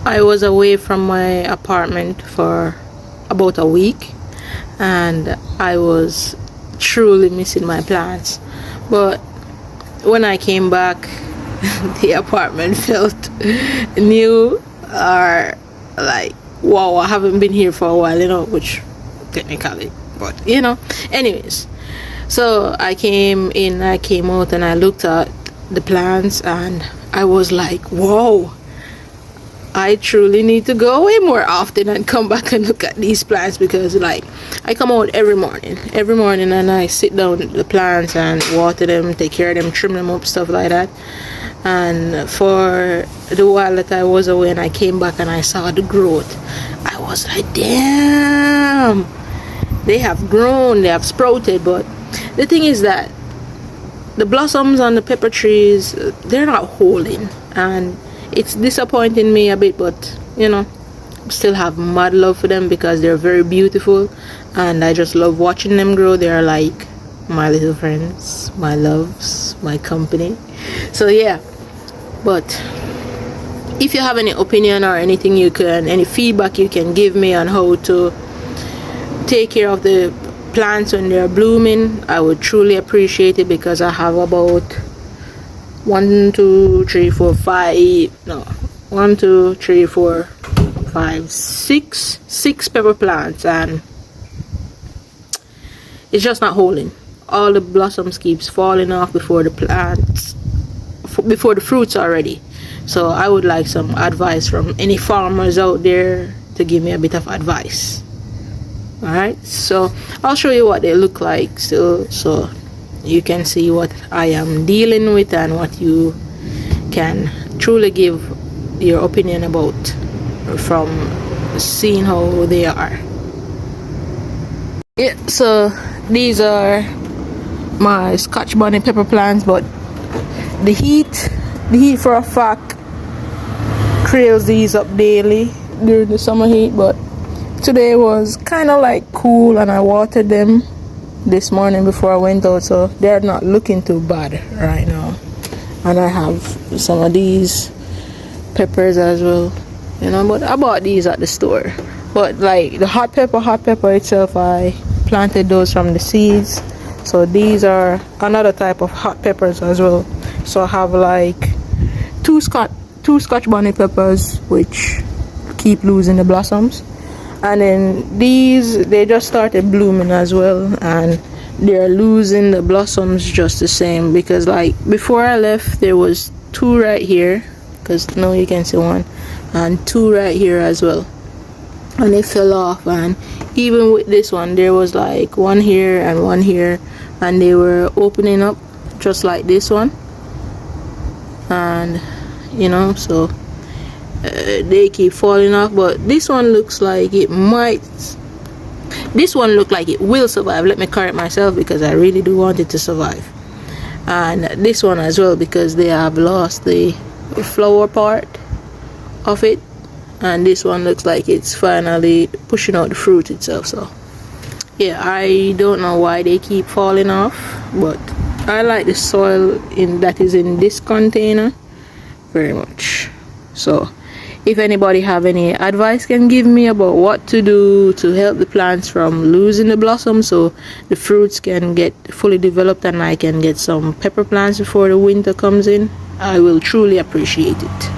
I was away from my apartment for about a week, and I was truly missing my plants. But when I came back, the apartment felt new, or like, wow, I haven't been here for a while, which technically, but anyways. So I came in, I came out, and I looked at the plants, and I was like, whoa, I truly need to go away more often and come back and look at these plants, because like I come out every morning and I sit down with the plants and water them, take care of them, trim them up, stuff like that. And for the while that I was away and I came back and I saw the growth, I was like, damn, they have grown, they have sprouted. But the thing is that the blossoms on the pepper trees, they're not holding, and it's disappointing me a bit, but still have mad love for them because they're very beautiful, and I just love watching them grow. They're like my little friends, my loves, my company. So yeah. But if you have any opinion or anything, any feedback you can give me on how to take care of the plants when they're blooming, I would truly appreciate it, because I have about 1 2 3 4 5 no 1 2 3 4 5 6 pepper plants, and it's just not holding. All the blossoms keeps falling off before the fruits are ready. So I would like some advice from any farmers out there to give me a bit of advice. Alright, so I'll show you what they look like still, so you can see what I am dealing with and what you can truly give your opinion about from seeing how they are. Yeah, so these are my Scotch bonnet pepper plants, but the heat for a fact crails these up daily during the summer heat. But today was kind of like cool, and I watered them this morning before I went out, so they're not looking too bad right now. And I have some of these peppers as well, but I bought these at the store. But like the hot pepper itself, I planted those from the seeds. So these are another type of hot peppers as well. So I have like two Scotch bonnet peppers, which keep losing the blossoms. And then these, they just started blooming as well, and they're losing the blossoms just the same, because like before I left there was 2 right here, because now you can see 1, and 2 right here as well, and they fell off. And even with this one, there was like 1 here and 1 here, and they were opening up just like this one. And so they keep falling off. But this one looks like it will survive. Let me correct myself, because I really do want it to survive. And this one as well, because they have lost the flower part of it, and this one looks like it's finally pushing out the fruit itself. So yeah, I don't know why they keep falling off, but I like the soil that is in this container very much. So if anybody have any advice can give me about what to do to help the plants from losing the blossom, so the fruits can get fully developed and I can get some pepper plants before the winter comes in, I will truly appreciate it.